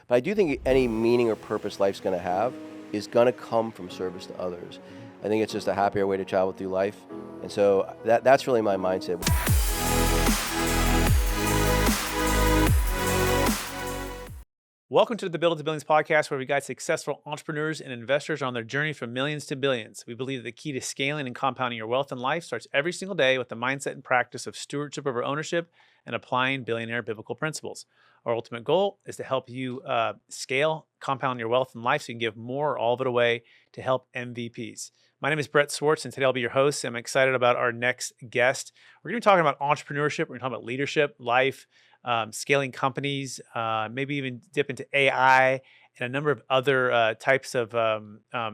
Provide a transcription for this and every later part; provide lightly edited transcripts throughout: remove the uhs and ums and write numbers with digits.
But I do think any meaning or purpose life's going to have is going to come from service to others. I think it's just a happier way to travel through life. And so that's really my mindset. Welcome to the Build to Billions podcast, where we guide successful entrepreneurs and investors on their journey from millions to billions. We believe the key to scaling and compounding your wealth and life starts every single day with the mindset and practice of stewardship over ownership and applying billionaire biblical principles. Our ultimate goal is to help you scale, compound your wealth and life so you can give more or all of it away to help MVPs. My name is Brett Swartz, and today I'll be your host. I'm excited about our next guest. We're going to be talking about entrepreneurship. We're going to talk about leadership, life, scaling companies, maybe even dip into AI and a number of other types of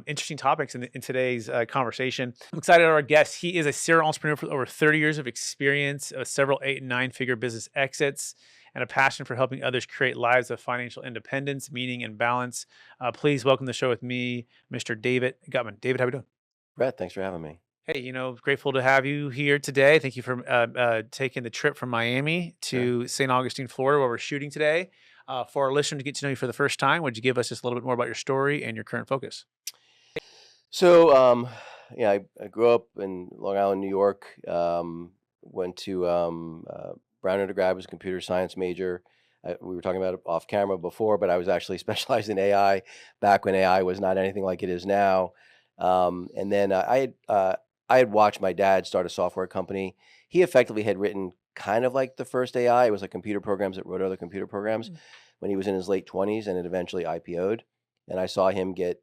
interesting topics in today's conversation. I'm excited about our guest. He is a serial entrepreneur with over 30 years of experience, several 8- and 9-figure business exits, and a passion for helping others create lives of financial independence, meaning, and balance. Please welcome to the show with me, Mr. David Guttman. David, how are we doing? Brett, thanks for having me. Hey, grateful to have you here today. Thank you for taking the trip from Miami to St. Augustine, Florida, where we're shooting today. For our listeners to get to know you for the first time, would you give us just a little bit more about your story and your current focus? So, I grew up in Long Island, New York. Went to Brown undergrad, was a computer science major. We were talking about it off camera before, but I was actually specialized in AI back when AI was not anything like it is now. And then I had watched my dad start a software company. He effectively had written kind of like the first AI. It was like computer programs that wrote other computer programs when he was in his late 20s, and it eventually IPO'd. And I saw him get,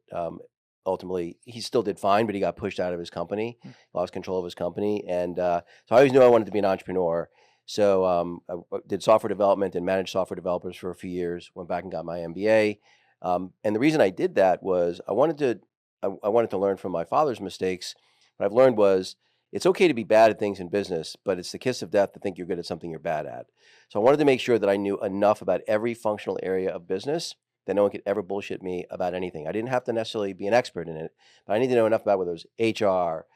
ultimately, he still did fine, but he got pushed out of his company, lost control of his company. And so I always knew I wanted to be an entrepreneur. So I did software development and managed software developers for a few years, went back and got my MBA. And the reason I did that was I wanted to learn from my father's mistakes. What I've learned was it's okay to be bad at things in business, but it's the kiss of death to think you're good at something you're bad at. So I wanted to make sure that I knew enough about every functional area of business that no one could ever bullshit me about anything. I didn't have to necessarily be an expert in it, but I need to know enough about whether it was HR,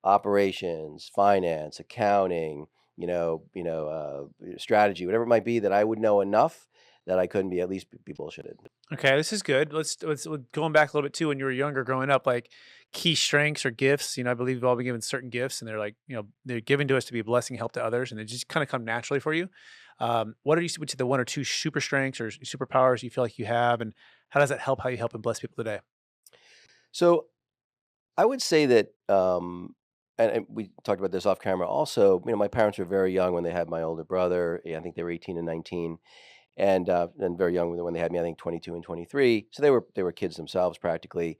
operations, finance, accounting, strategy, whatever it might be, that I would know enough that I couldn't at least be bullshitted. Okay, this is good. Let's going back a little bit too. When you were younger, growing up, like key strengths or gifts. I believe we've all been given certain gifts, and they're like, they're given to us to be a blessing, help to others, and they just kind of come naturally for you. What are which are the one or two super strengths or superpowers you feel like you have, and how does that help how you help and bless people today? So I would say that, and we talked about this off camera also, my parents were very young when they had my older brother. I think they were 18 and 19. And very young when they had me, I think 22 and 23. So they were kids themselves practically.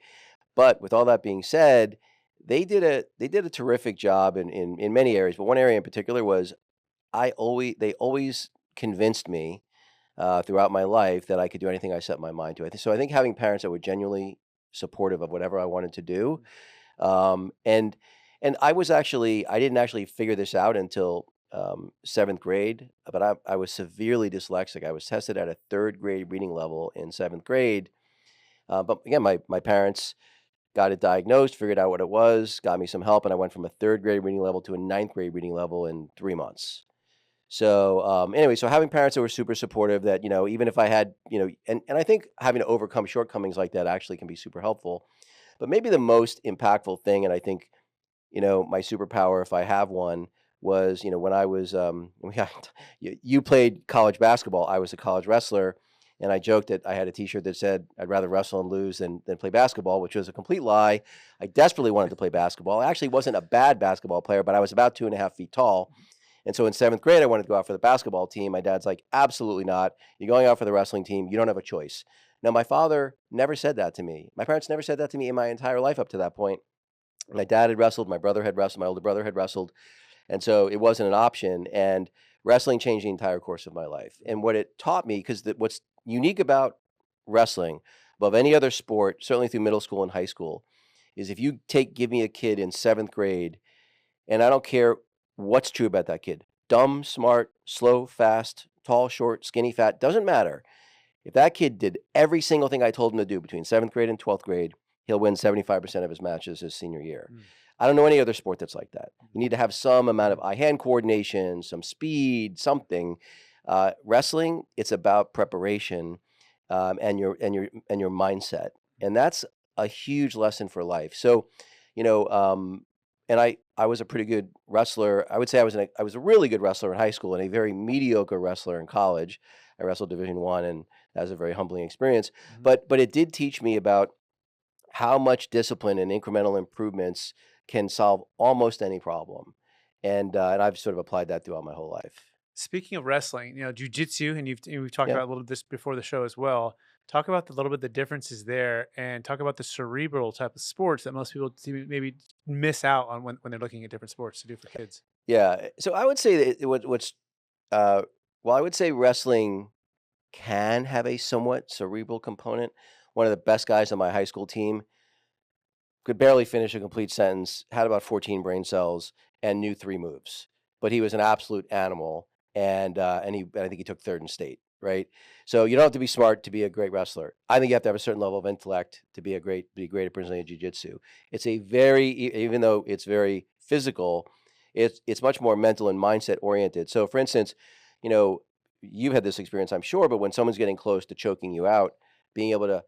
But with all that being said, they did a terrific job in many areas. But one area in particular was they always convinced me throughout my life that I could do anything I set my mind to. I think having parents that were genuinely supportive of whatever I wanted to do, and I didn't actually figure this out until 7th grade, but I was severely dyslexic. I was tested at a 3rd grade reading level in 7th grade. But again, my parents got it diagnosed, figured out what it was, got me some help, and I went from a 3rd grade reading level to a 9th grade reading level in 3 months. So anyway, so having parents that were super supportive, that, even if I had, and I think having to overcome shortcomings like that actually can be super helpful. But maybe the most impactful thing, and I think, my superpower, if I have one, was, when I was, you played college basketball. I was a college wrestler, and I joked that I had a T-shirt that said, "I'd rather wrestle and lose than play basketball," which was a complete lie. I desperately wanted to play basketball. I actually wasn't a bad basketball player, but I was about 2.5 feet tall. And so in 7th grade, I wanted to go out for the basketball team. My dad's like, "Absolutely not. You're going out for the wrestling team. You don't have a choice." Now, my father never said that to me. My parents never said that to me in my entire life up to that point. My dad had wrestled. My brother had wrestled. My older brother had wrestled. And so it wasn't an option. And wrestling changed the entire course of my life. And what it taught me, because what's unique about wrestling above any other sport, certainly through middle school and high school, is if you give me a kid in 7th grade, and I don't care what's true about that kid, dumb, smart, slow, fast, tall, short, skinny, fat, doesn't matter. If that kid did every single thing I told him to do between 7th grade and 12th grade, he'll win 75% of his matches his senior year. I don't know any other sport that's like that. You need to have some amount of eye-hand coordination, some speed, something. Wrestling, it's about preparation. and your mindset, and that's a huge lesson for life. So, you know, and I was a pretty good wrestler. I would say I was a really good wrestler in high school and a very mediocre wrestler in college. I wrestled Division 1, and that was a very humbling experience. Mhm. But it did teach me about how much discipline and incremental improvements can solve almost any problem, and I've sort of applied that throughout my whole life. Speaking of wrestling, jujitsu, and we've talked Yeah. about a little this before the show as well. Talk about the little bit the differences there, and talk about the cerebral type of sports that most people maybe miss out on when they're looking at different sports to do for kids. Yeah, so I would say that uh well, I would say wrestling can have a somewhat cerebral component. One of the best guys on my high school team could barely finish a complete sentence, had about 14 brain cells, and knew 3 moves. But he was an absolute animal, and I think he took 3rd in state, right? So you don't have to be smart to be a great wrestler. I think you have to have a certain level of intellect to be great at Brazilian jiu-jitsu. It's a very even though it's very physical, it's much more mental and mindset oriented. So for instance, you know, you've had this experience, I'm sure, but when someone's getting close to choking you out, being able to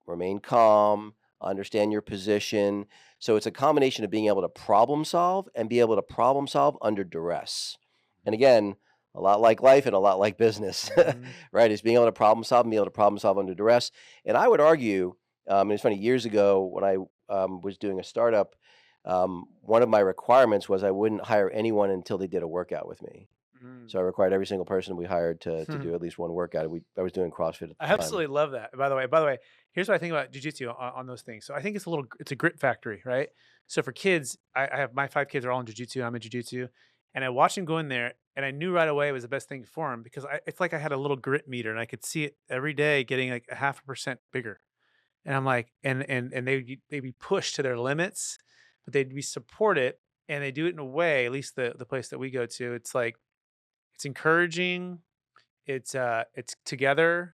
remain calm, understand your position. So it's a combination of being able to problem solve and be able to problem solve under duress. And again, a lot like life and a lot like business, Mm-hmm. right? Is being able to problem solve and be able to problem solve under duress. And I would argue, and it's funny, years ago when I was doing a startup, one of my requirements was I wouldn't hire anyone until they did a workout with me. So I required every single person we hired to do at least one workout. I was doing CrossFit at I the time. absolutely love that. By the way, here's what I think about jujitsu on those things. So I think it's a grit factory, right? So for kids, I have my 5 kids are all in jujitsu. I'm in jujitsu, and I watched him go in there, and I knew right away it was the best thing for him because it's like I had a little grit meter, and I could see it every day getting like a 0.5% bigger. And I'm like, and they'd be pushed to their limits, but they'd be supported, and they do it in a way. At least the place that we go to, it's like it's encouraging. It's together,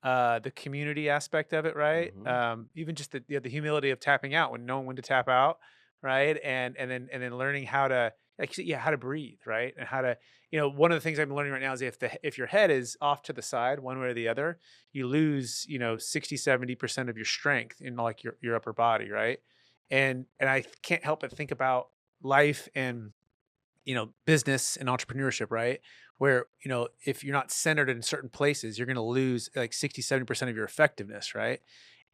the community aspect of it, right? Hmm. Even just the humility of tapping out when knowing when to tap out, right? And then learning how to like you said, yeah, how to breathe, right? And how to one of the things I'm learning right now is if your head is off to the side one way or the other, you lose 60-70% of your strength in like your upper body, right? And I can't help but think about life and business and entrepreneurship, right? Where, if you're not centered in certain places, you're going to lose like 60-70% of your effectiveness, right?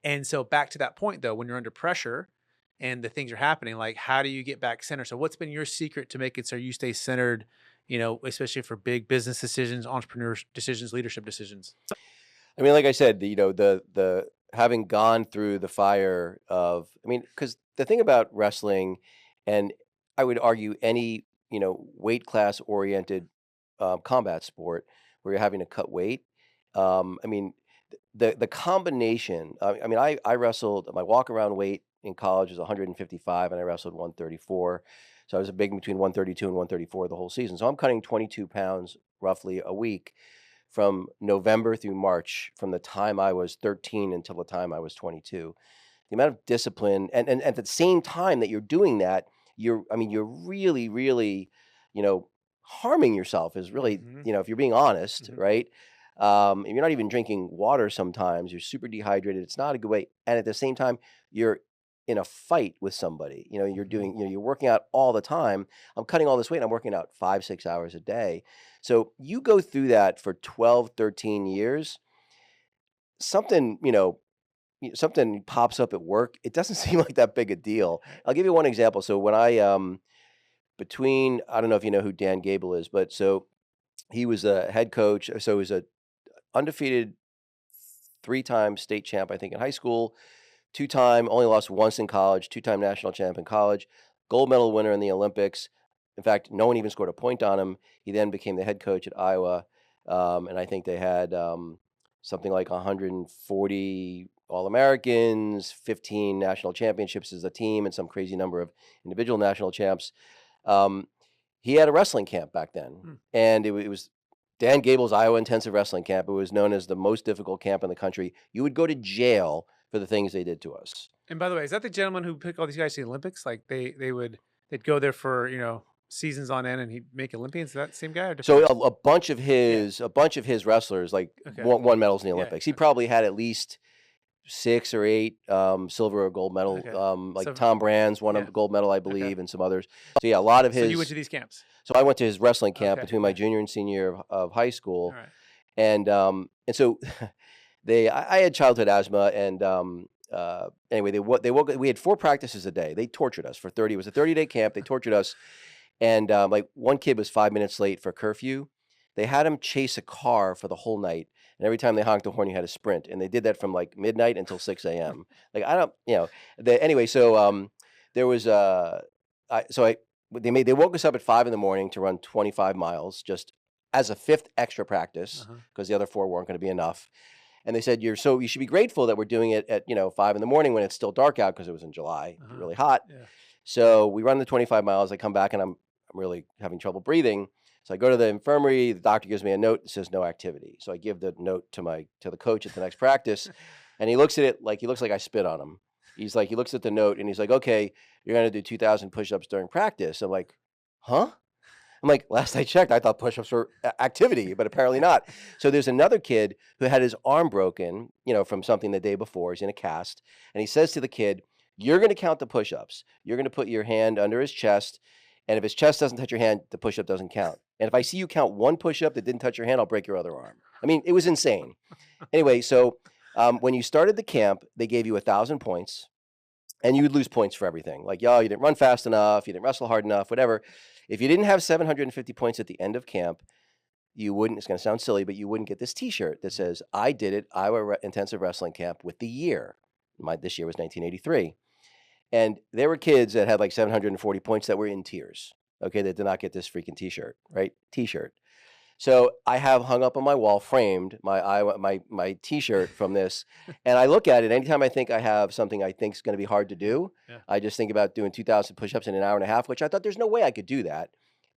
And so back to that point though, when you're under pressure and the things are happening, like how do you get back centered? So what's been your secret to make it so you stay centered, especially for big business decisions, entrepreneur decisions, leadership decisions? I mean, like I said, the having gone through the fire of, I mean, because the thing about wrestling, and I would argue any weight class oriented combat sport where you're having to cut weight. I mean, the combination. I mean, I wrestled. My walk around weight in college was 155, and I wrestled 134. So I was a big between 132 and 134 the whole season. So I'm cutting 22 pounds roughly a week from November through March, from the time I was 13 until the time I was 22. The amount of discipline, and at the same time that you're doing that, you're really, really, you know, harming yourself is really, Hmm. if you're being honest, Hmm. right? And you're not even drinking water sometimes, you're super dehydrated. It's not a good way. And at the same time, you're in a fight with somebody. Hmm. You're working out all the time. I'm cutting all this weight. I'm working out 5, 6 hours a day. So you go through that for 12, 13 years, something, something pops up at work, it doesn't seem like that big a deal. Right. I'll give you one example. So when I don't know if you know who Dan Gable is, but so he was a head coach. So he was a undefeated 3-time state champ, I think, in high school, 2-time, only lost once in college, 2-time national champ in college, gold medal winner in the Olympics. In fact, no one even scored a point on him. He then became the head coach at Iowa, and I think they had something like 140 All Americans, 15 national championships as a team, and some crazy number of individual national champs. Um, he had a wrestling camp back then, Hmm. and it was Dan Gable's Iowa Intensive Wrestling Camp. It was known as the most difficult camp in the country. You would go to jail for the things they did to us. And by the way, is that the gentleman who picked all these guys to the Olympics? Like they'd go there for seasons on end, and he'd make Olympians. Is that the same guy or different So guy? a bunch of his wrestlers like Okay. won medals in the Yeah. Olympics. He Okay. probably had at least 6 or 8 silver or gold medal. Okay. Like So Tom Brands won a yeah. gold medal, I Okay. believe, and some others. So yeah, a lot of So you went his. to these camps. So I went to his wrestling camp Okay. between my Okay. junior and senior year of high All school, right. and so I had childhood asthma, and anyway, they woke. We had 4 practices a day. They tortured us for 30. It was a 30-day camp. They tortured us, and like one kid was 5 minutes late for curfew. They had him chase a car for the whole night, and every time they honked the horn, he had to sprint. And they did that from like midnight until 6 a.m. Like I don't, anyway. So there was I so I they woke us up at 5 in the morning to run 25 miles just as a fifth extra practice Uh-huh. because the other 4 weren't going to be enough. And they said, you should be grateful that we're doing it at 5 in the morning when it's still dark out because it was in July, it'd be Uh-huh. really hot. Yeah. So we run the 25 miles. I come back and I'm really having trouble breathing. So I go to the infirmary. The doctor gives me a note that says no activity. So I give the note to the coach at the next practice, and he looks at it like he looks like I spit on him. He looks at the note and he's like, okay, you're gonna do 2,000 push-ups during practice. I'm like, huh? I'm like, last I checked, I thought push-ups were activity, but apparently not. So there's another kid who had his arm broken, from something the day before. He's in a cast, and he says to the kid, "You're going to count the push-ups. You're going to put your hand under his chest, and if his chest doesn't touch your hand, the push-up doesn't count. And if I see you count one push-up that didn't touch your hand, I'll break your other arm." I mean, it was insane. Anyway, so when you started the camp, they gave you 1,000 points. And you would lose points for everything. Like, you didn't run fast enough, you didn't wrestle hard enough, whatever. If you didn't have 750 points at the end of camp, you wouldn't, it's going to sound silly, but you wouldn't get this t-shirt that says, "I did it, Iowa Intensive Wrestling Camp with the year." This year was 1983. And there were kids that had like 740 points that were in tears, okay, that did not get this freaking t-shirt, right? T-shirt. So I have hung up on my wall, framed my T-shirt from this, and I look at it anytime I think I have something I think is going to be hard to do. Yeah. I just think about doing 2,000 push-ups in an hour and a half, which I thought there's no way I could do that,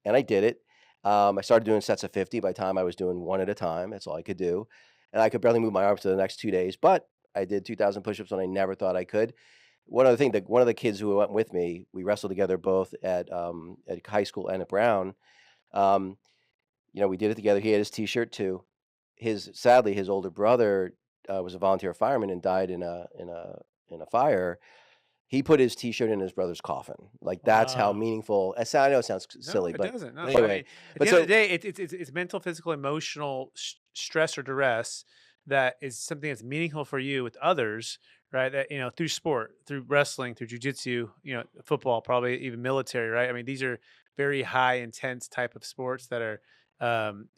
and I did it. I started doing sets of 50. By the time I was doing one at a time, that's all I could do, and I could barely move my arms for the next 2 days. But I did 2,000 push-ups when I never thought I could. One other thing, that one of the kids who went with me, we wrestled together both at high school and at Brown. Um, we did it together. He had his T-shirt too. Sadly, his older brother was a volunteer fireman and died in a fire. He put his T-shirt in his brother's coffin. Like that's how Wow. meaningful. I know it sounds No, silly, it but doesn't. No, but I anyway. mean, at But the end of so the day, it's mental, physical, emotional stress or duress that is something that's meaningful for you with others, right? That through sport, through wrestling, through jujitsu, football, probably even military, right? I mean, these are very high intense type of sports that are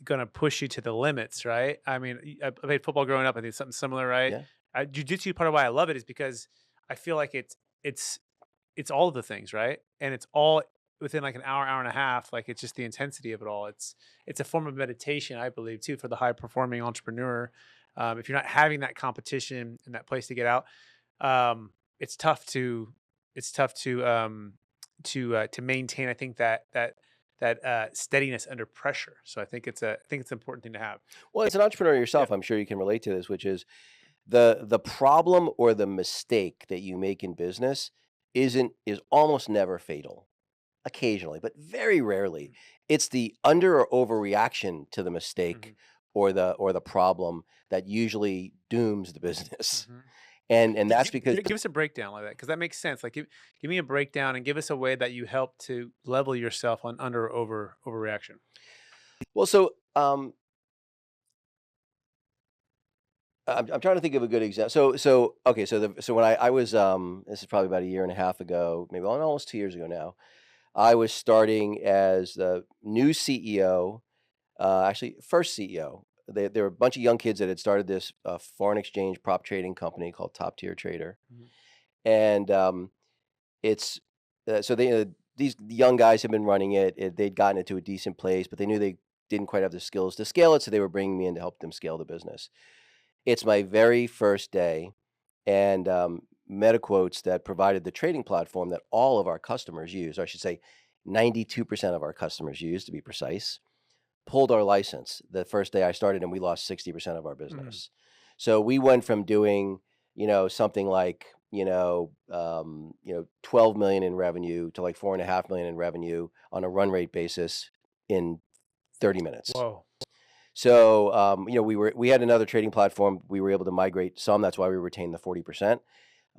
going to push you to the limits, right? I mean, I played football growing up. I think something similar, right? yeah. Jujitsu, part of why I love it is because I feel like it's it's all of the things, right? And it's all within like an hour, hour and a half. Like it's just the intensity of it all. It's a form of meditation, I believe, too, for the high performing entrepreneur. If you're not having that competition and that place to get out, it's tough to to maintain. I think that steadiness under pressure. So I think it's an important thing to have. Well, as an entrepreneur Yeah. yourself, I'm sure you can relate to this, which is the problem or the mistake that you make in business is almost never fatal. Occasionally, but very rarely. It's the under or overreaction to the mistake Mhm. or the problem that usually dooms the business. Mhm. And that's because Give us a breakdown like that because that makes sense. Like give me a breakdown and give us a way that you help to level yourself on under or overreaction. well, so I'm trying to think of a good example. So okay, so when I was this is probably about a year and a half ago, maybe almost 2 years ago now. I was starting as the new CEO, actually first CEO. There were a bunch of young kids that had started this foreign exchange prop trading company called Top Tier Trader, Mhm. and it's so these young guys have been running it. They'd gotten it to a decent place, but they knew they didn't quite have the skills to scale it, so they were bringing me in to help them scale the business. It's my very first day, and MetaQuotes that provided the trading platform that all of our customers use, or I should say 92% of our customers use to be precise, pulled our license the first day I started, and we lost 60% of our Mhm. business. So we went from doing, something like 12 million in revenue to like 4.5 million in revenue on a run rate basis in 30 minutes. Whoa. So, we had another trading platform. We were able to migrate some. That's why we retained the 40%.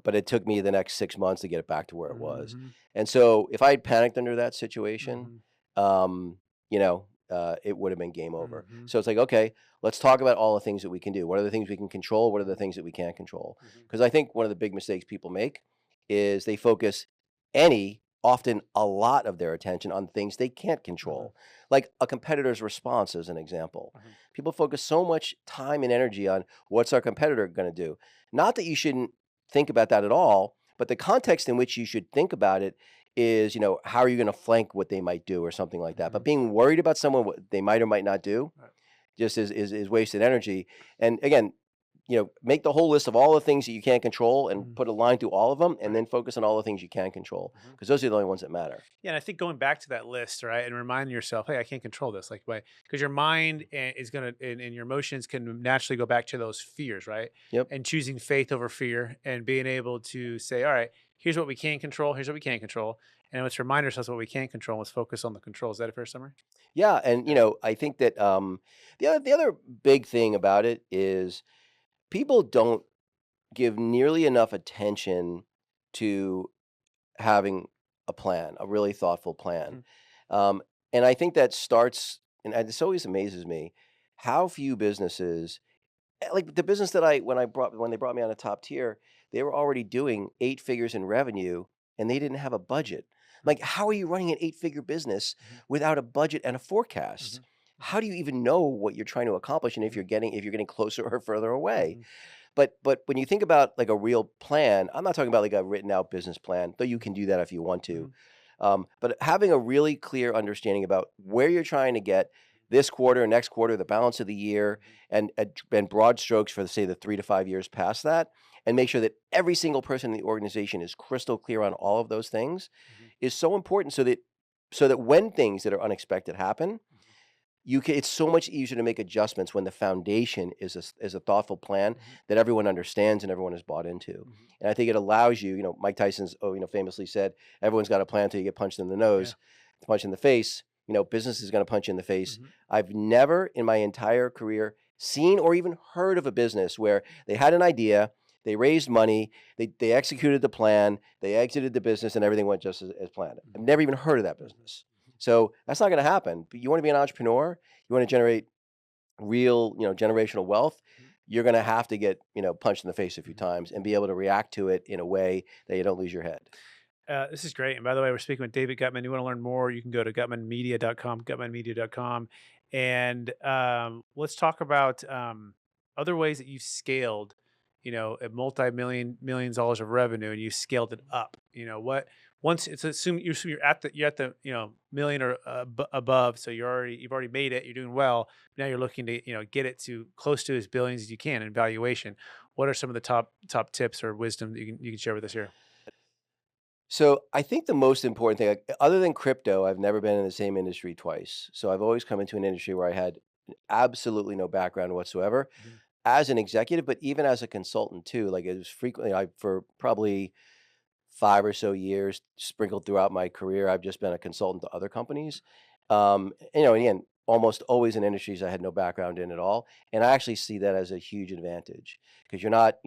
But it took me the next 6 months to get it back to where it was. Mm-hmm. And so, if I had panicked under that situation, Mm-hmm. um, it would have been game over. Mm-hmm. So it's like, okay, let's talk about all the things that we can do. What are the things we can control? What are the things that we can't control? Mm-hmm. Because I think one of the big mistakes people make is they focus often a lot of their attention on things they can't Mm-hmm. control. Like a competitor's response, as an example. Mm-hmm. People focus so much time and energy on what's our competitor going to do. Not that you shouldn't think about that at all, but the context in which you should think about it is, how are you going to flank what they might do or something like that. Mm-hmm. But being worried about someone, what they might or might not do, Right. just is wasted energy. And again, make the whole list of all the things that you can't control and Mm-hmm. put a line through all of them, and Right. then focus on all the things you can control, Mm-hmm. because those are the only ones that matter. Yeah, and I think going back to that list, right, and reminding yourself, hey, I can't control this, like, why? Because your mind is gonna and your emotions can naturally go back to those fears, right? Yep. And choosing faith over fear, and being able to say, all right, here's what we can control, here's what we can't control, and let's remind ourselves what we can't control. Let's focus on the control. Is that a fair summary? Yeah, and Yeah. I think that the other big thing about it is people don't give nearly enough attention to having a plan, a really thoughtful plan. Hmm. Um, and I think that starts, and this always amazes me, how few businesses, like the business that when they brought me on a top tier, they were already doing 8 figures in revenue and they didn't have a budget. Like, how are you running an 8 figure business Hmm. without a budget and a forecast? Hmm. How do you even know what you're trying to accomplish and Hmm. if you're getting closer or further away? Hmm. But when you think about like a real plan, I'm not talking about like a written out business plan, though you can do that if you want to. Hmm. But having a really clear understanding about where you're trying to get this quarter, next quarter, the balance of the year, and broad strokes for say the 3 to 5 years past that, and make sure that every single person in the organization is crystal clear on all of those things, Hmm. is so important. So that when things that are unexpected happen, it's so much easier to make adjustments when the foundation is a thoughtful plan Hmm. that everyone understands and everyone is bought into. Hmm. And I think it allows you, Mike Tyson's, famously said, everyone's got a plan until you get punched in the Yeah. nose, punched in the face. Business is going to punch you in the face. Hmm. I've never in my entire career seen or even heard of a business where they had an idea, they raised money, they executed the plan, they exited the business, and everything went just as planned. I've Hmm. never even heard of that Hmm. business. So that's not going to happen. But you want to be an entrepreneur, you want to generate real, generational wealth, you're going to have to get, punched in the face a few Hmm. times and be able to react to it in a way that you don't lose your head. This is great. And by the way, we're speaking with David Guttman. You want to learn more, you can go to gutmanmedia.com, gutmanmedia.com. And let's talk about other ways that you've scaled, a millions of dollars of revenue, and you scaled it up. What once it's assume you're at the million or above, so you've already made it. You're doing well. Now you're looking to get it to close to as billions as you can in valuation. What are some of the top tips or wisdom that you can share with us here? So I think the most important thing, like, other than crypto, I've never been in the same industry twice. So I've always come into an industry where I had absolutely no background whatsoever as an executive, but even as a consultant too. Like, it was frequently, for probably 5 or so years, sprinkled throughout my career, I've just been a consultant to other companies. Again, almost always in industries I had no background in at all. And I actually see that as a huge advantage, because you're not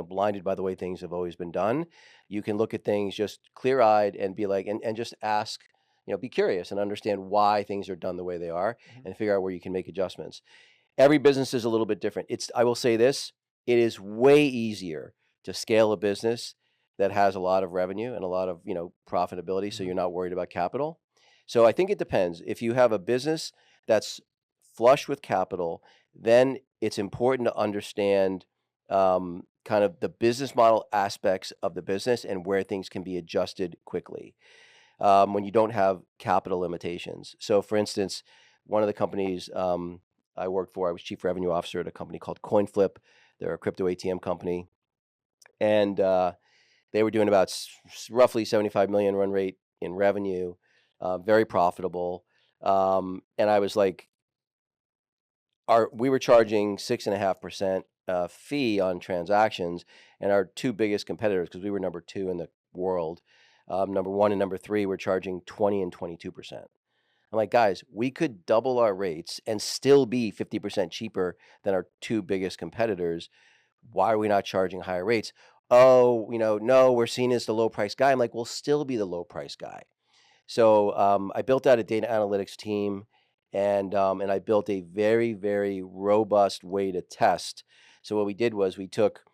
blinded by the way things have always been done. You can look at things just clear eyed and be like, and just ask, be curious and understand why things are done the way they are, Mhm. and figure out where you can make adjustments. Every business is a little bit different. I will say this, it is way easier to scale a business that has a lot of revenue and a lot of, profitability, so Mhm. you're not worried about capital. So I think it depends. If you have a business that's flush with capital, then it's important to understand kind of the business model aspects of the business and where things can be adjusted quickly when you don't have capital limitations. So, for instance, one of the companies I worked for, I was chief revenue officer at a company called CoinFlip. They're a crypto ATM company, and they were doing about roughly 75 million run rate in revenue, very profitable. And I was like, we were charging 6.5%. fee on transactions, and our two biggest competitors, because we were number two in the world, number one and number three, were charging 20 and 22%. I'm like, guys, we could double our rates and still be 50% cheaper than our two biggest competitors. Why are we not charging higher rates? Oh, no, we're seen as the low price guy. I'm like, we'll still be the low price guy. So I built out a data analytics team, and I built a very, very robust way to test. So what we did was we took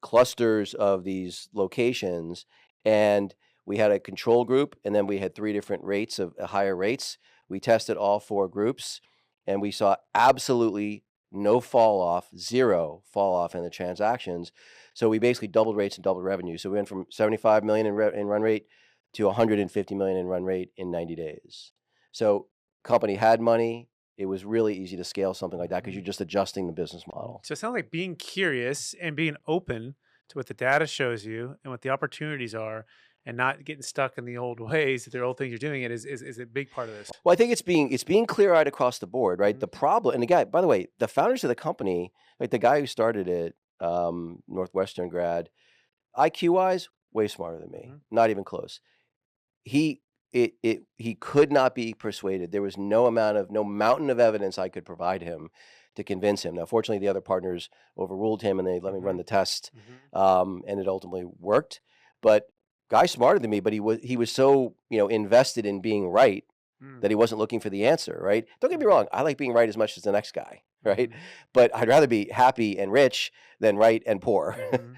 clusters of these locations, and we had a control group, and then we had three different rates of higher rates. We tested all four groups, and we saw absolutely no fall off, zero fall off in the transactions. So we basically doubled rates and doubled revenue. So we went from 75 million in run rate to 150 million in run rate in 90 days. So company had money. It was really easy to scale something like that because Mhm. you're just adjusting the business model. So it sounds like being curious and being open to what the data shows you and what the opportunities are, and not getting stuck in the old ways, that the old things you're doing it is a big part of this. Well, I think it's being clear-eyed across the board, right? Mhm. The problem, and the guy, by the way, the founders of the company, like the guy who started it, Northwestern grad, IQ wise, way smarter than me, Mhm. not even close. He could not be persuaded. There was no mountain of evidence I could provide him to convince him. Now, fortunately, the other partners overruled him and they let me run Mhm. the test, Mhm. and it ultimately worked. But guy smarter than me, but he was so invested in being right Mm. that he wasn't looking for the answer. Right? Don't get me Mhm. wrong. I like being right as much as the next guy. Right? Mhm. But I'd rather be happy and rich than right and poor. Mhm.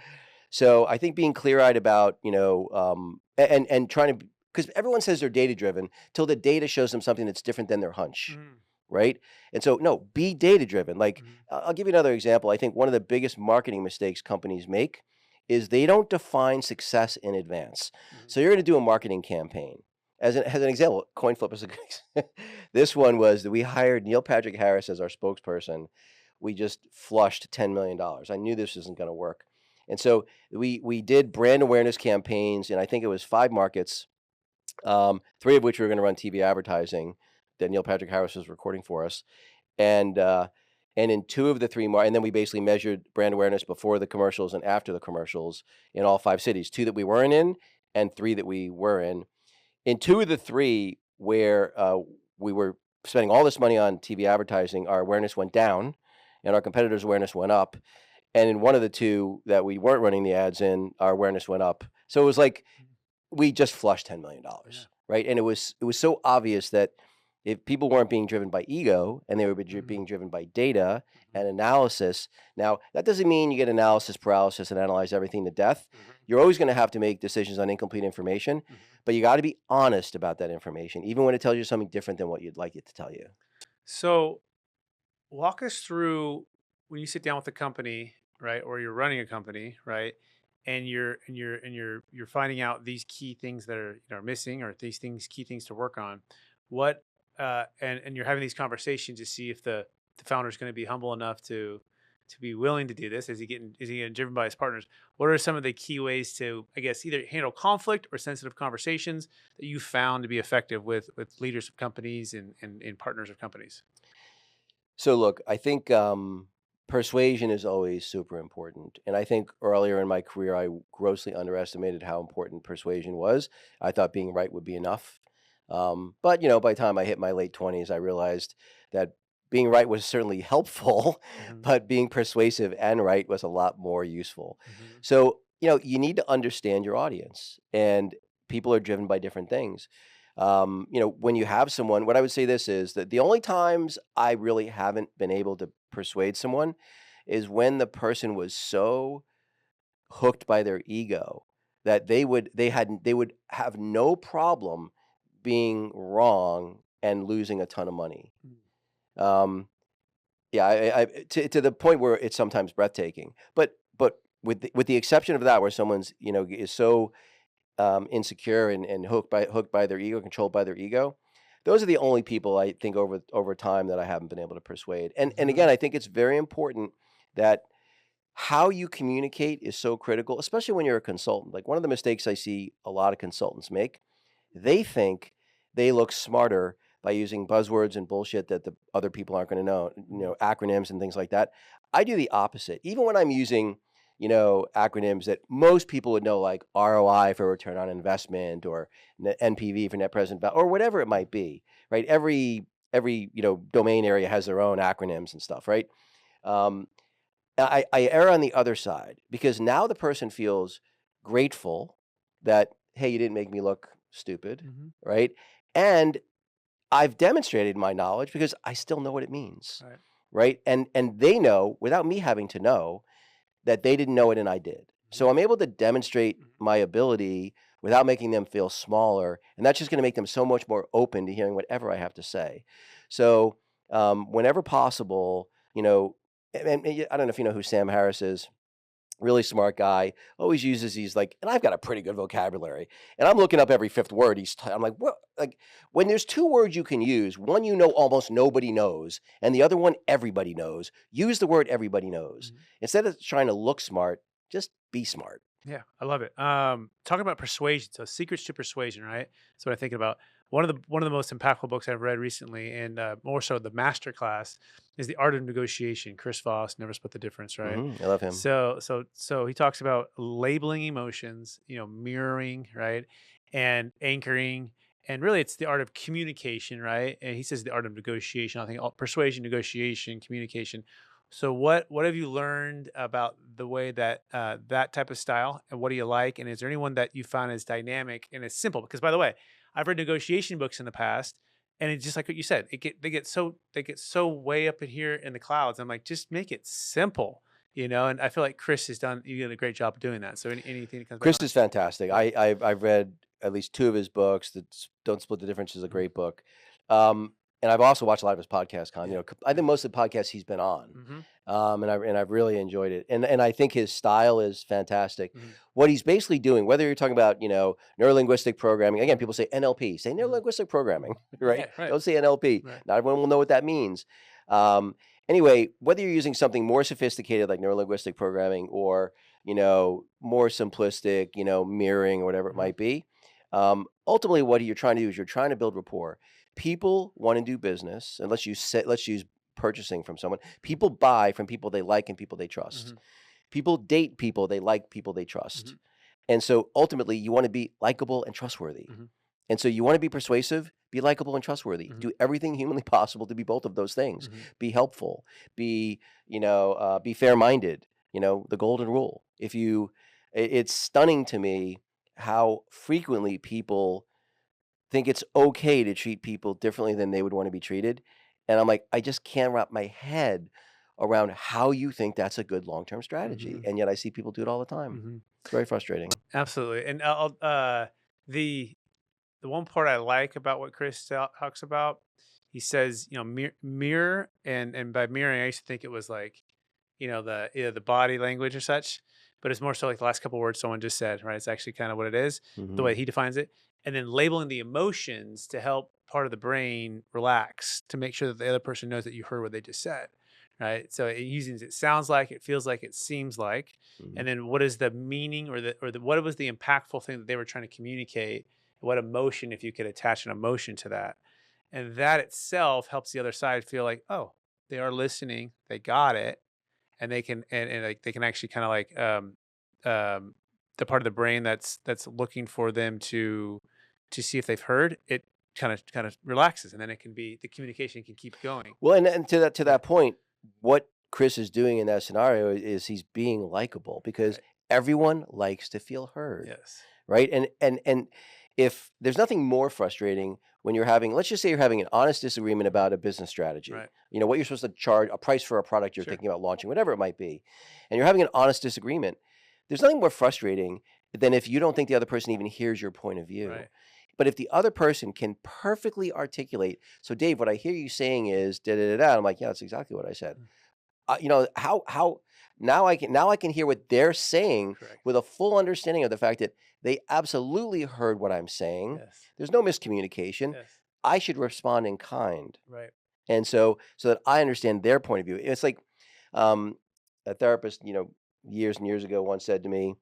So I think being clear-eyed about, and trying to, because everyone says they're data driven till the data shows them something that's different than their hunch, Mhm. right? And so no, be data driven. Like Mhm. I'll give you another example. I think one of the biggest marketing mistakes companies make is they don't define success in advance. Mhm. So you're going to do a marketing campaign. As an example, coin flip is a good this one was that we hired Neil Patrick Harris as our spokesperson. We just flushed $10 million. I knew this isn't going to work. And so we did brand awareness campaigns, and I think it was 5 markets, 3 of which we were gonna run TV advertising that Neil Patrick Harris was recording for us. And in 2 of the 3 and then we basically measured brand awareness before the commercials and after the commercials in all 5 cities, 2 that we weren't in and 3 that we were in. In 2 of the 3 where, we were spending all this money on TV advertising, our awareness went down and our competitors' awareness went up. And in one of the 2 that we weren't running the ads in, our awareness went up. So it was like Mhm. we just flushed Yeah. $10 million, right? And it was so obvious that if people weren't being driven by ego and they were Mhm. being driven by data Mhm. and analysis. Now, that doesn't mean you get analysis paralysis and analyze everything to death. Mhm. You're always going to have to make decisions on incomplete information, Mhm. but you got to be honest about that information, even when it tells you something different than what you'd like it to tell you. So walk us through when you sit down with a company, right, or you're running a company, right, and you're finding out these key things that are missing, or these things key things to work on. What and you're having these conversations to see if the founder is going to be humble enough to be willing to do this. Is he getting driven by his partners? What are some of the key ways to, I guess, either handle conflict or sensitive conversations that you found to be effective with leaders of companies and partners of companies? So look, I think persuasion is always super important, and I think earlier in my career I grossly underestimated how important persuasion was. I thought being right would be enough, but by the time I hit my late 20s, I realized that being right was certainly helpful, Mhm. but being persuasive and right was a lot more useful. Mhm. So you need to understand your audience, and people are driven by different things. When you have someone, what I would say this is that the only times I really haven't been able to persuade someone is when the person was so hooked by their ego that they would have no problem being wrong and losing a ton of money. Mm. Um, yeah, to the point where it's sometimes breathtaking. But with the exception of that, where someone's is so insecure and hooked by their ego, controlled by their ego. Those are the only people I think over time that I haven't been able to persuade. And again, Mhm. I think it's very important that how you communicate is so critical, especially when you're a consultant. Like one of the mistakes I see a lot of consultants make, they think they look smarter by using buzzwords and bullshit that the other people aren't going to know, Mhm. acronyms and things like that. I do the opposite. Even when I'm using, acronyms that most people would know, like ROI for return on investment, or NPV for net present value, or whatever it might be, right? Every domain area has their own acronyms and stuff, right? Um, I err on the other side, because now the person feels grateful that, hey, you didn't make me look stupid, Mhm. right? And I've demonstrated my knowledge because I still know what it means, Right. right? And they know, without me having to know, that they didn't know it and I did. Mhm. So I'm able to demonstrate Mhm. my ability without making them feel smaller, and that's just going to make them so much more open to hearing whatever I have to say. So whenever possible, I don't know if you know who Sam Harris is. Really smart guy, always uses these, like, and I've got a pretty good vocabulary, and I'm looking up every fifth word. I'm like, what? Like, when there's two words you can use, one almost nobody knows, and the other one everybody knows. Use the word everybody knows Mhm. instead of trying to look smart. Just be smart. Yeah, I love it. Talking about persuasion, so secrets to persuasion, right? So what I'm thinking about, one of the most impactful books I've read recently, and more so the master class, is The Art of Negotiation. Chris Voss, Never Split the Difference, right? I love him. So he talks about labeling emotions, mirroring, right, and anchoring, and really it's the art of communication, right? And he says the art of negotiation. I think persuasion, negotiation, communication. So what have you learned about the way that that type of style, and what do you like? And is there anyone that you found is dynamic and is simple? Because by the way, I've read negotiation books in the past, and it's just like what you said. They get so way up in here in the clouds. I'm like, just make it simple, And I feel like Chris has done you did a great job of doing that. So anything that comes back Chris on it. is fantastic. Yeah. I've read at least two of his books. Don't Split the Difference is a Mhm. great book. And I've also watched a lot of his podcast. Yeah. I Yeah. think most of the podcasts he's been on, Hmm. and I've really enjoyed it. And I think his style is fantastic. Hmm. What he's basically doing, whether you're talking about neurolinguistic programming, again, Hmm. people say NLP, say Hmm. neurolinguistic programming, right? Yeah. Right. Don't say NLP. Right. Not everyone will know what that means. Um, anyway, whether you're using something more sophisticated like neurolinguistic programming, or more simplistic, mirroring or whatever it Hmm. might be. Ultimately, what you're trying to do is you're trying to build rapport. People want to do business, and let's use purchasing from someone. People buy from people they like and people they trust. Hmm. People date people they like, people they Hmm. trust. And so ultimately, you want to be likable and trustworthy. Hmm. And so you want to be persuasive, be likable and trustworthy. Hmm. Do everything humanly possible to be both of those things. Hmm. Be helpful. Be fair-minded. The golden rule. It's stunning to me how frequently people think it's okay to treat people differently than they would want to be treated. And I'm like, I just can't wrap my head around how you think that's a good long-term strategy. Hmm. And yet I see people do it all the time. Hmm. It's very frustrating. Absolutely. And the the one part I like about what Chris talks about, he says, mirror, and by mirroring, I used to think it was like, the either the body language or such, but it's more so like the last couple words someone just said, right? It's actually kind of what it is, the way Mhm. he defines it, and then labeling the emotions to help part of the brain relax to make sure that the other person knows that you heard what they just said, right? So using it sounds like, it feels like, it seems like, Mhm. and then what is the meaning, or what was the impactful thing that they were trying to communicate, what emotion, if you could attach an emotion to that. And that itself helps the other side feel like, oh, they are listening, they got it, and they can, and like they can actually kind of like the part of the brain that's looking for them to see if they've heard it, kind of relaxes, and then it can be, the communication can keep going. Well, and to that Yeah. point, what Chris is doing in that scenario is he's being likable, because Right. everyone likes to feel heard, Yes. right? And if there's nothing more frustrating when you're having, let's just say you're having an honest disagreement Mhm. about a business strategy, Right. what you're supposed to charge, a price for a product you're Sure. thinking about launching, whatever it might be, and you're having an honest disagreement. There's nothing more frustrating than if you don't think the other person even hears your point of view. Right. But if the other person can perfectly articulate, so Dave, what I hear you saying is da da da da. I'm like, yeah, that's exactly what I said. Mm. How now I can hear what they're saying Correct. with a full understanding of the fact that they absolutely heard what I'm saying. Yes. There's no miscommunication. Yes. I should respond in kind, Right. and so that I understand their point of view. It's like, um, a therapist, years and years ago once said to me,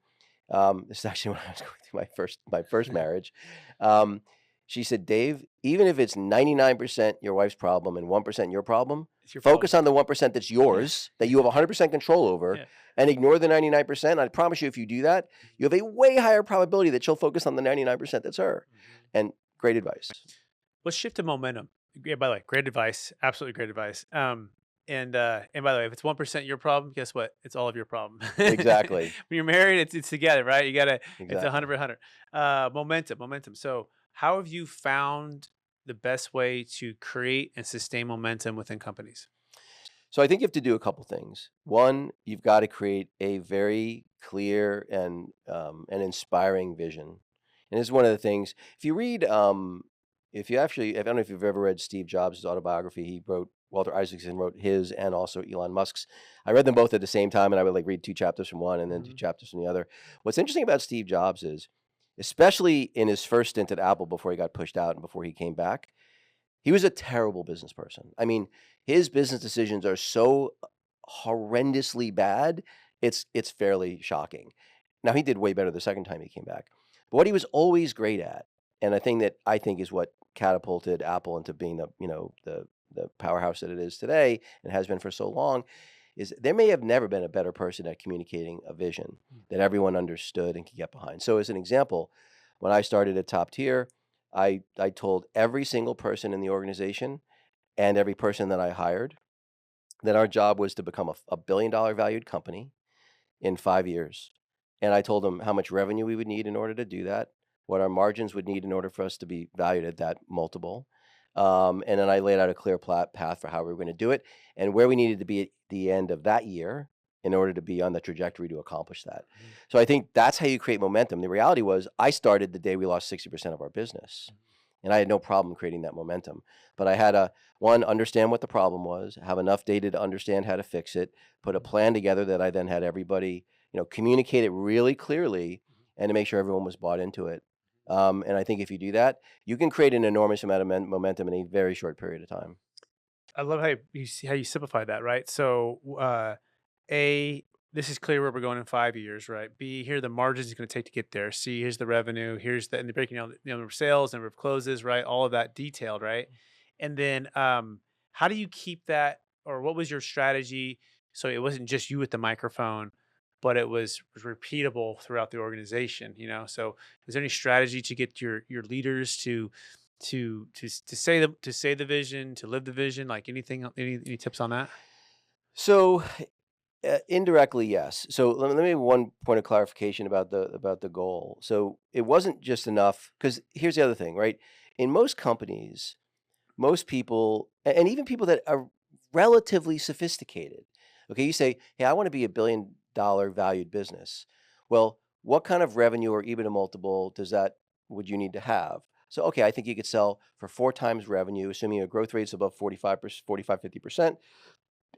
this is actually when I was going through my first marriage. Um, she said, "Dave, even if it's 99% your wife's problem and 1% your problem, It's your problem. Focus on the 1% that's yours, that you have 100% control over, Yeah. and ignore the 99%. I promise you, if you do that, you have a way higher probability that she'll focus on the 99% that's her. And great advice. Let's shift to momentum. Yeah, by the way, great advice. Absolutely great advice. And by the way, if it's 1% your problem, guess what? It's all of your problem. Exactly. When you're married, it's together, right? You gotta it's Exactly. 100 momentum. So how have you found the best way to create and sustain momentum within companies? So I think you have to do a couple things. One, you've got to create a very clear and inspiring vision. And this is one of the things. If you read, if you actually, I don't know if you've ever read Steve Jobs' autobiography. He wrote Walter Isaacson wrote his and also Elon Musk's. I read them both at the same time, and I would like read two chapters from one and then two Mhm. chapters from the other. What's interesting about Steve Jobs is, especially in his first stint at Apple before he got pushed out and before he came back, he was a terrible business person. I mean, his business decisions are so horrendously bad, it's fairly shocking. Now he did way better the second time he came back. But what he was always great at, and a thing that I think is what catapulted Apple into being the powerhouse that it is today and has been for so long, is there may have never been a better person at communicating a vision that everyone understood and could get behind. So as an example, when I started at Top Tier, I told every single person in the organization and every person that I hired that our job was to become a $1 billion valued company in 5 years. And I told them how much revenue we would need in order to do that, what our margins would need in order for us to be valued at that multiple. And then I laid out a clear path for how we were going to do it and where we needed to be at the end of that year in order to be on the trajectory to accomplish that. Mhm. So I think that's how you create momentum. The reality was I started the day we lost 60% of our business. And I had no problem creating that momentum. But I had to, one, understand what the problem was, have enough data to understand how to fix it, put a plan together that I then had everybody, communicate it really clearly and to make sure everyone was bought into it. And I think if you do that, you can create an enormous amount of momentum in a very short period of time. I love how you see how you simplify that, right? So, A, this is clear where we're going in 5 years, right? B, here are the margins it's going to take to get there. C, here's the revenue. Here's the and the breaking down the number of sales, number of closes, right? All of that detailed, right? And then, how do you keep that, or what was your strategy? So it wasn't just you with the microphone, but it was repeatable throughout the organization. So is there any strategy to get your leaders to say the vision, to live the vision, like anything, any tips on that? So indirectly, yes. So let me have one point of clarification about the goal. So it wasn't just enough because here's the other thing, right? In most companies, most people, and even people that are relatively sophisticated, okay, you say, hey, I want to be $1 billion valued business. Well, what kind of revenue or EBITDA multiple would you need to have? So, okay, I think you could sell for 4 times revenue, assuming your growth rate's above 45%, 45, 50%,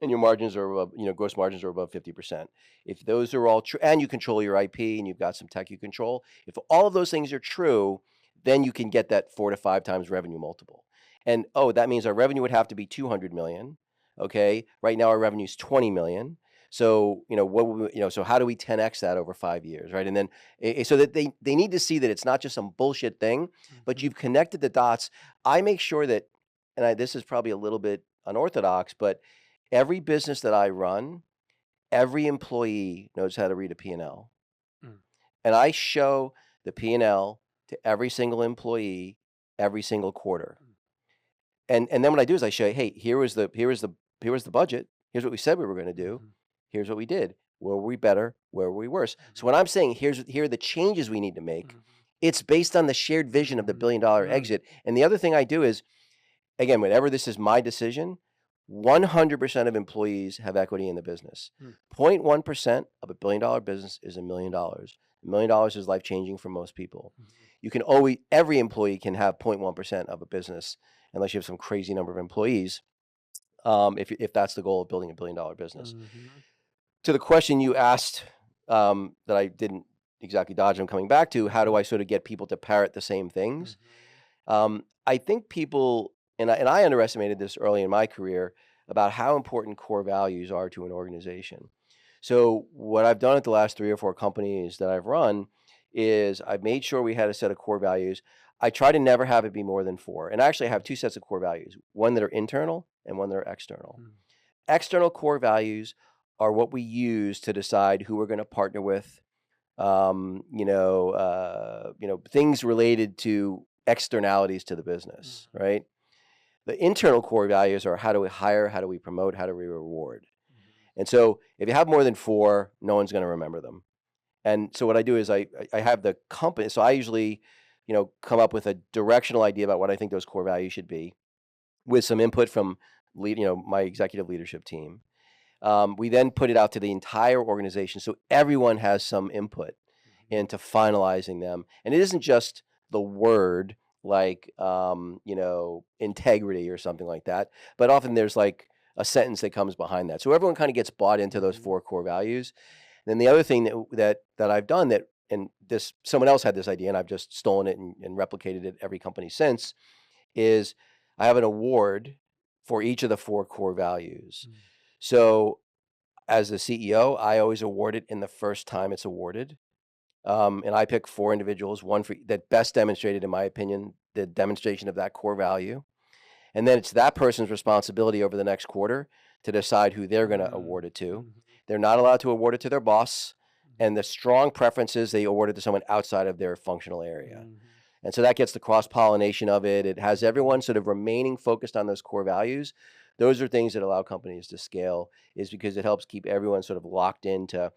and your margins are above, gross margins are above 50%. If those are all true, and you control your IP and you've got some tech you control, if all of those things are true, then you can get that 4 to 5 times revenue multiple. And oh, that means our revenue would have to be 200 million. Okay. Right now our revenue is 20 million. So, so how do we 10x that over 5 years? Right. And then so that they need to see that it's not just some bullshit thing, but Mhm. you've connected the dots. I make sure that, this is probably a little bit unorthodox, but every business that I run, every employee knows how to read a P&L. Mm. And I show the P&L to every single employee every single quarter. Mm. And then what I do is I show, hey, here was the budget. Here's what we said we were going to do. Mhm. Here's what we did. Where were we better? Where were we worse? So Mhm. when I'm saying here are the changes we need to make, Mhm. it's based on the shared vision of the Mhm. $1 billion Mm. exit. And the other thing I do is, again, whenever this is my decision, 100% of employees have equity in the business. Mm. 0.1% of $1 billion business is $1 million. $1 million is life changing for most people. Mhm. You can always, every employee can have 0.1% of a business, unless you have some crazy number of employees. If that's the goal of building $1 billion business. Mhm. To the question you asked, that I didn't exactly dodge, I'm coming back to, how do Mhm. I sort of get people to parrot the same things? Mhm. I think people, and I underestimated this early in my career about how important core values are to an organization. So what I've done at the last 3 or 4 companies that I've run is I've made sure we had a set of core values. I try to never have it be more than 4. And actually I have 2 sets of core values, one that are internal and when they're external. Mm. External core values are what we use to decide who we're going to partner with. Things related to externalities to the business, Mhm. right? The internal core values are how do we hire, how do we promote, how do we reward. Mhm. And so if you have more than four, no one's going to remember them. And so what I do is I have the company. So I usually, come up with a directional idea about what I think those core values should be, with some input from my executive leadership team. We then put it out to the entire organization, so everyone has some input Mhm. into finalizing them. And it isn't just the word like integrity or something like that, but often there's like a sentence that comes behind that. So everyone kind of gets bought into those Mhm. four core values. And then the other thing that I've done that, and this someone else had this idea and I've just stolen it and replicated it every company since, is I have an award for each of the four core values. Mm. So as the CEO, I always award it in the first time it's awarded. And I pick four individuals, one for that best demonstrated, in my opinion, the demonstration of that core value. And then it's that person's responsibility over the next quarter to decide who they're going to Mm. award it to. Mhm. They're not allowed to award it to their boss. Mhm. And the strong preferences, they award it to someone outside of their functional area. Mhm. And so that gets the cross pollination of it. It has everyone Mhm. sort of remaining focused on those core values. Those are things that allow companies to scale, is because it helps keep everyone sort of locked into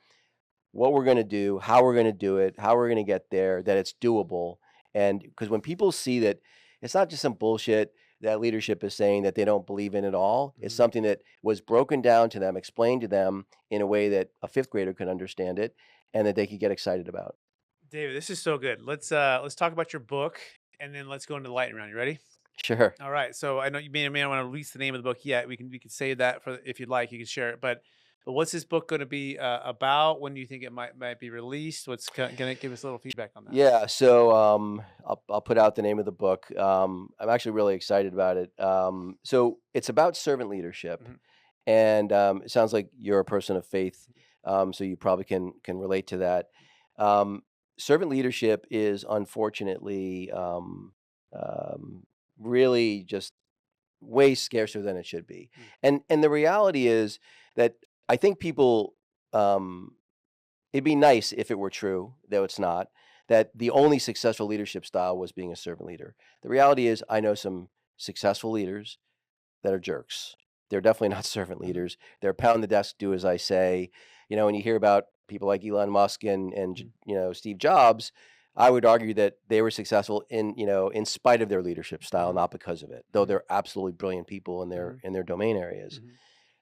what we're going to do, how we're going to do it, how we're going to get there, that it's doable. And because when people see that it's not just some bullshit that leadership is saying that they don't believe in at all, it's Mhm. something that was broken down to them, explained to them in a way that a fifth grader could understand it and that they could get excited about. David, this is so good. Let's talk about your book, and then let's go into the lightning round. You ready? Sure. All right. So I know you may or may not want to release the name of the book yet. We can save that for if you'd like. You can share it. But what's this book going to be about? When do you think it might be released? What's going to give us a little feedback on that? Yeah, so I'll put out the name of the book. I'm actually really excited about it. So it's about servant leadership, Mhm. and it sounds like you're a person of faith, so you probably can relate to that. Um, Servant leadership is unfortunately really just way scarcer than it should be, Mm. and the reality is that I think people. It'd be nice if it were true, though it's not, that the only successful leadership style was being a servant leader. The reality is, I know some successful leaders that are jerks. They're definitely not servant Mhm. leaders. They're pound the desk, do as I say. When you hear about people like Elon Musk and Mhm. Steve Jobs, I would argue that they were successful in spite of their leadership style, Mhm. not because of it. Though Mhm. they're absolutely brilliant people in their Mhm. in their domain areas.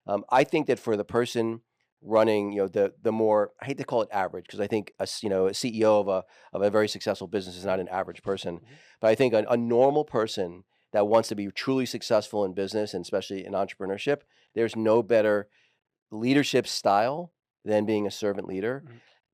Mhm. I think that for the person running, the more, I hate to call it average, because I think a CEO of a very successful business is not Mhm. an average person, Mhm. but I think a normal person that wants to be truly successful in business and especially in entrepreneurship, there's no better leadership style than being a servant leader.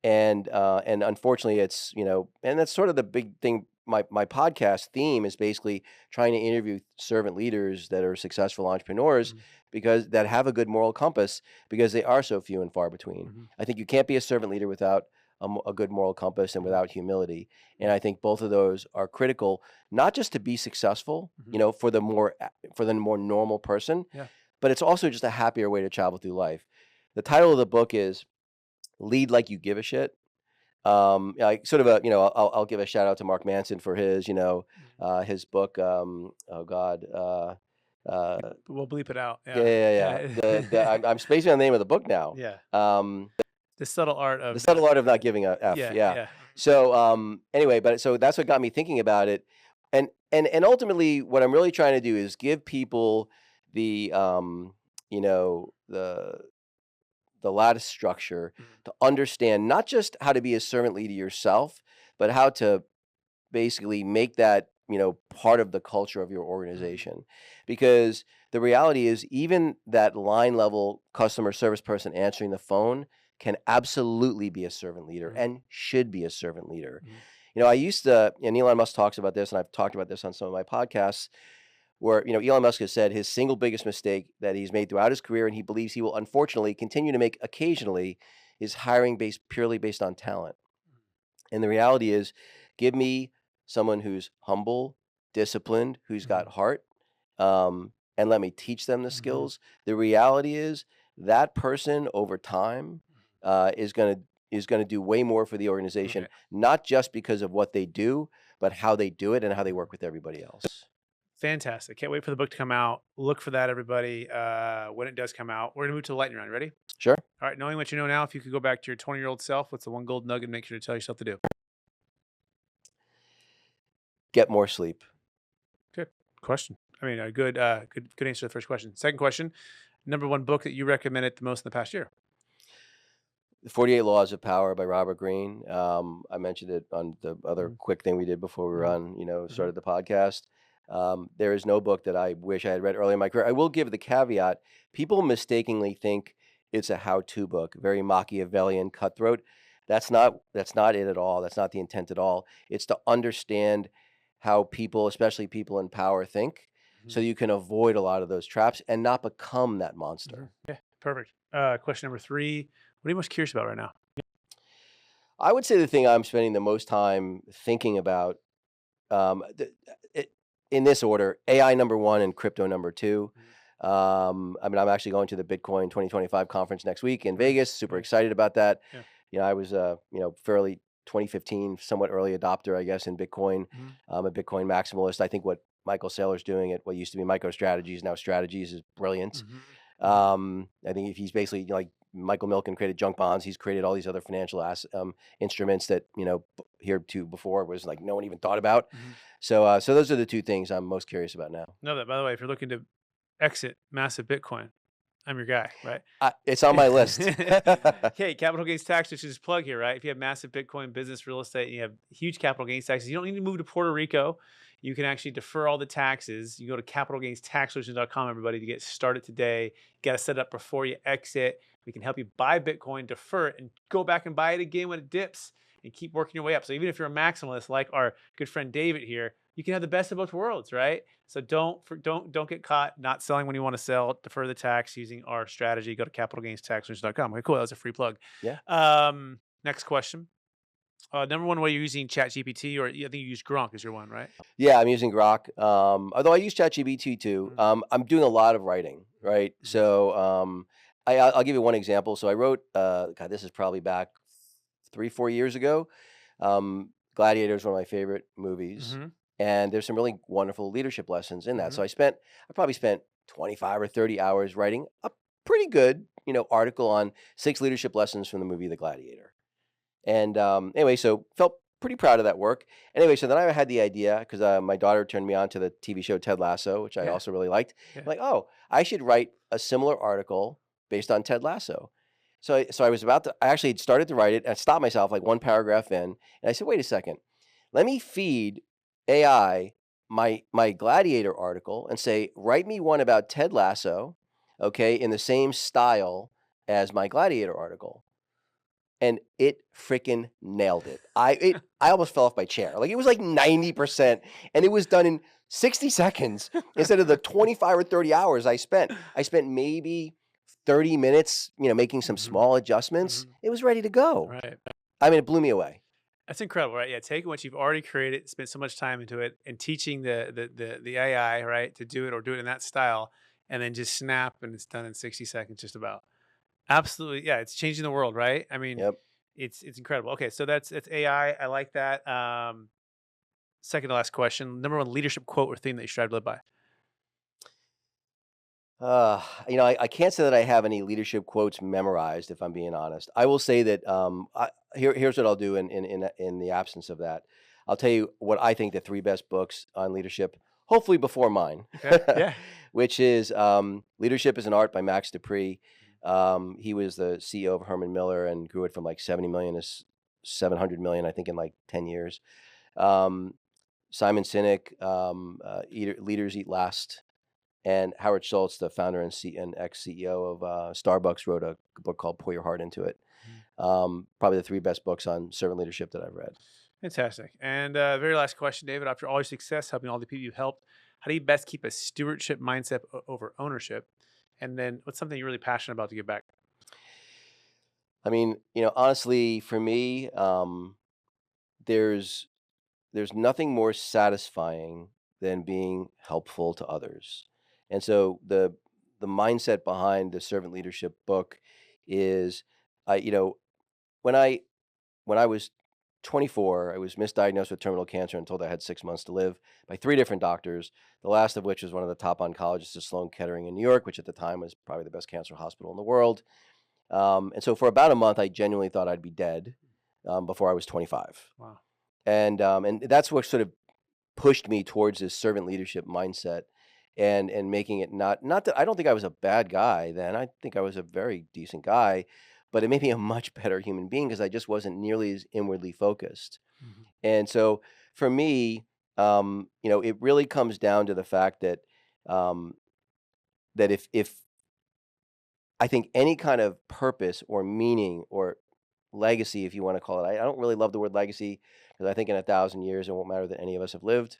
Mhm. And unfortunately, and that's sort of the big thing. My podcast theme is basically trying to interview servant leaders that are successful entrepreneurs, Mhm. because that have a good moral compass, because they are so few and far between. Mhm. I think you can't be a servant leader without a good moral compass and Mhm. without humility. And Mhm. I think both of those are critical, not just to be successful, Mhm. for the more normal person, Yeah. but it's also just a happier way to travel through life. The title of the book is Lead Like You Give a Shit. Like sort of I'll give a shout out to Mark Manson for Mhm. his book. Oh God, uh, We'll bleep it out. yeah, Yeah. yeah, yeah, yeah. The Yeah. I'm spacing on the name of the book now. Yeah. Um, The subtle art the of subtle not. art of not giving a f. Yeah. Yeah. Yeah. So anyway, but so that's what got me thinking about it, and ultimately, what I'm really trying to do is give people the the lattice structure Mhm. to understand not just how to be a servant leader yourself, but how to basically make that part of the culture of your Mhm. organization. Because the reality is, even that line level customer service person answering the phone can absolutely be a servant leader Mhm. and should be a servant leader. Mhm. I used to, and Elon Musk talks about this, and I've talked about this on some of my podcasts, where Elon Musk has said his single biggest mistake that he's made throughout his career, and he believes he will unfortunately continue to make occasionally, is hiring purely based on talent. And the reality is, give me someone who's humble, disciplined, who's got Mhm. heart, um, and let me teach them the skills, the reality is that person over time is gonna do way more for the organization, Right. not just because of what they do, but how they do it and how they work with everybody else. Fantastic. Can't wait for the book to come out. Look for that, everybody. When it does come out, we're gonna move to the lightning round. Ready? Sure. All right. Knowing what you know now, if you could go back to your 20-year-old self, what's the one gold nugget make sure to tell yourself to do? Get more sleep. Good question. I mean, a good answer to the first question. Second question: number one book that you recommended the most in the past year? The 48 Laws of Power by Robert Greene. I mentioned it on the other Mhm, quick thing we did before we mhm, run, mhm, started the podcast. There is no book that I wish I had read early in my career. I will give the caveat: people mistakenly think it's a how-to book, very Machiavellian, cutthroat. That's not it at all. That's not the intent at all. It's to understand how people, especially people in power, think, mhm, so you can avoid a lot of those traps and not become that mhm. monster. Yeah, perfect. Question number three: what are you most curious about right now? I would say the thing I'm spending the most time thinking about, it, in this order: AI number one and crypto number two. Mhm. I mean, I'm actually going to the Bitcoin 2025 conference next week in Vegas. Nice, Super nice. excited about that. Yeah. I was fairly 2015, somewhat early adopter, I guess, in Bitcoin. Mhm, I'm a Bitcoin maximalist. I think what Michael Saylor's doing at what used to be MicroStrategies, now Strategies, is brilliant. mhm, mhm, I think if he's basically like Michael Milken created junk bonds, he's created all these other financial instruments that here to before was like no one even thought about. mhm. So those are the two things I'm most curious about now. Know that, by the way, if you're looking to exit massive Bitcoin, I'm your guy, right? It's on my list. Okay, capital gains tax, which is plug here, right? If you have massive Bitcoin business, real estate, and you have huge capital gains taxes, you don't need to move to Puerto Rico. You can actually defer all the taxes. You go to capitalgainstaxsolutions.com, everybody, to get started today. You got to set up before you exit. We can help you buy Bitcoin, defer it, and go back and buy it again when it dips and keep working your way up. So even if you're a maximalist, like our good friend David here, you can have the best of both worlds, right? So don't get caught not selling when you want to sell. Defer the tax using our strategy. Go to capitalgainstaxsolutions.com. Okay, cool. That was a free plug. Yeah. Next question. Number one, way you're using ChatGPT, or I think you use Gronk is your one, right? Yeah, I'm using Grok. Although I use ChatGPT too. Mhm, I'm doing a lot of writing, right? mhm, So I'll give you one example. So I wrote, God, this is probably back 3, 4 years ago. Gladiator is one of my favorite movies, mhm, and there's some really wonderful leadership lessons in that. mhm, So I probably spent 25 or 30 hours writing a pretty good, article on 6 leadership lessons from the movie The Gladiator. And anyway, so felt pretty proud of that work. Anyway, so then I had the idea because my daughter turned me on to the TV show Ted Lasso, which I yeah, also really liked. yeah. Like, oh, I should write a similar article based on Ted Lasso. So I was about to. I actually had started to write it. And I stopped myself like one paragraph in, and I said, "Wait a second. Let me feed AI my Gladiator article and say, write me one about Ted Lasso, okay, in the same style as my Gladiator article." And it freaking nailed it. I almost fell off my chair. Like, it was like 90%, and it was done in 60 seconds instead of the 25 or 30 hours I spent. I spent maybe 30 minutes, making some Mhm, small adjustments. mhm. It was ready to go. Right. I mean, it blew me away. That's incredible, right? Yeah, taking what you've already created, spent so much time into it, and teaching the AI, right, to do it or do it in that style, and then just snap and it's done in 60 seconds, just about. Absolutely, yeah, it's changing the world, right? I mean, Yep. it's incredible. Okay, so that's AI. I like that. Second to last question. Number one leadership quote or theme that you strive to live by. I can't say that I have any leadership quotes memorized, if I'm being honest. I will say that here's what I'll do in the absence of that. I'll tell you what I think the 3 best books on leadership, hopefully before mine, Okay. Yeah. which is Leadership is an Art by Max Dupree. He was the CEO of Herman Miller and grew it from like 70 million to 700 million, I think, in like 10 years. Um, Simon Sinek, Leaders Eat Last. And Howard Schultz, the founder and ex-CEO of Starbucks, wrote a book called Pour Your Heart Into It. Mhm. Probably the 3 best books on servant leadership that I've read. Fantastic. And very last question, David. After all your success, helping all the people you've helped, how do you best keep a stewardship mindset over ownership? And then what's something you're really passionate about to give back? I mean, honestly, for me, there's there's nothing more satisfying than being helpful to others. And so the mindset behind the servant leadership book is, you know, when I was 24, I was misdiagnosed with terminal cancer and told I had 6 months to live by three different doctors. The last of which was one of the top oncologists at Sloan Kettering in New York, which at the time was probably the best cancer hospital in the world. And so for about a month, I genuinely thought I'd be dead before I was 25. Wow. And that's what sort of pushed me towards this servant leadership mindset, and making it not that I don't think I was a bad guy then. I think I was a very decent guy, but it made me a much better human being because I just wasn't nearly as inwardly focused. Mhm. And so for me, it really comes down to the fact that um, that if I think any kind of purpose or meaning or legacy, if you want to call it, I don't really love the word legacy because I think in 1,000 years it won't matter that any of us have lived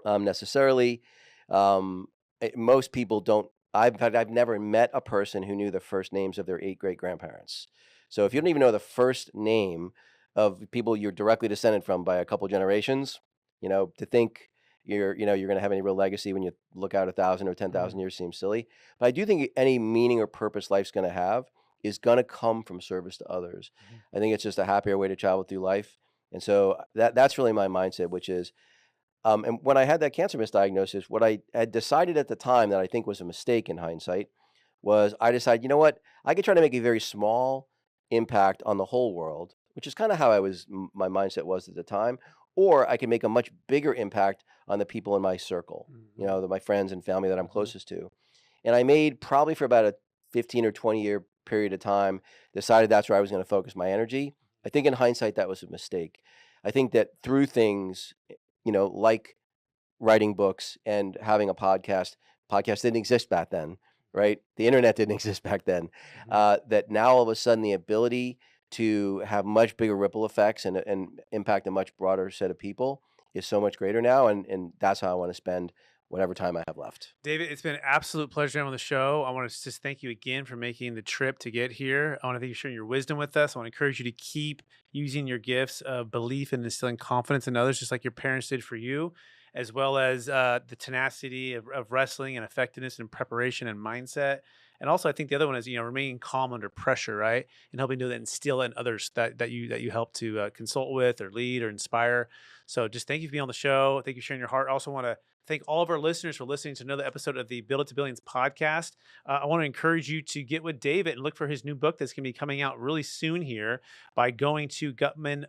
necessarily. Um, Most people don't. In fact, I've never met a person who knew the first names of their eight great grandparents. So if you don't even know the first name of people you're directly descended from by a couple generations, to think you're going to have any real legacy when you look out 1,000 or 10,000 Mhm. years seems silly. But I do think any meaning or purpose life's going to have is going to come from service to others. Mhm. I think it's just a happier way to travel through life. And so that's really my mindset, which is and when I had that cancer misdiagnosis, what I had decided at the time that I think was a mistake in hindsight was I decided, you know what, I could try to make a very small impact on the whole world, which is kind of how my mindset was at the time, or I can make a much bigger impact on the people in my circle, Mhm. my friends and family that I'm Mhm. closest to. And I made probably for about a 15 or 20-year period of time, decided that's where I was going to focus my energy. I think in hindsight, that was a mistake. I think that through things, like writing books and having a podcast didn't exist back then, right? The internet didn't exist back then. Mhm. That now all of a sudden the ability to have much bigger ripple effects and impact a much broader set of people is so much greater now. And that's how I want to spend whatever time I have left. David, it's been an absolute pleasure having on the show. I want to just thank you again for making the trip to get here. I want to thank you for sharing your wisdom with us. I want to encourage you to keep using your gifts of belief and instilling confidence in others, just like your parents did for you, as well as the tenacity of wrestling and effectiveness and preparation and mindset. And also, I think the other one is remaining calm under pressure, right, and helping to instill in others that you help to consult with or lead or inspire. So, just thank you for being on the show. Thank you for sharing your heart. I also want to thank all of our listeners for listening to another episode of the Build It to Billions podcast. I want to encourage you to get with David and look for his new book that's going to be coming out really soon here by going to Guttman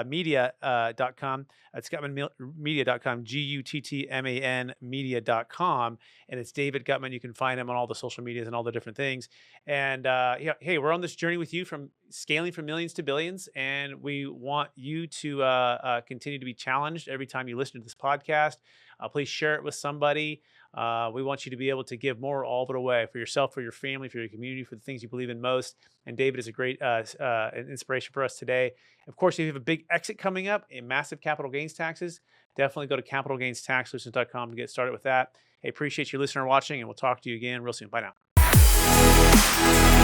media.com. It's guttmanmedia.com, Guttman media.com. And it's David Guttman. You can find him on all the social medias and all the different things. And yeah, hey, we're on this journey with you from scaling from millions to billions. And we want you to continue to be challenged every time you listen to this podcast. Please share it with somebody. We want you to be able to give more all of it away for yourself, for your family, for your community, for the things you believe in most. And David is a great inspiration for us today. Of course, if you have a big exit coming up in massive capital gains taxes, definitely go to capitalgainstaxsolutions.com to get started with that. Hey, appreciate you listening or watching, and we'll talk to you again real soon. Bye now.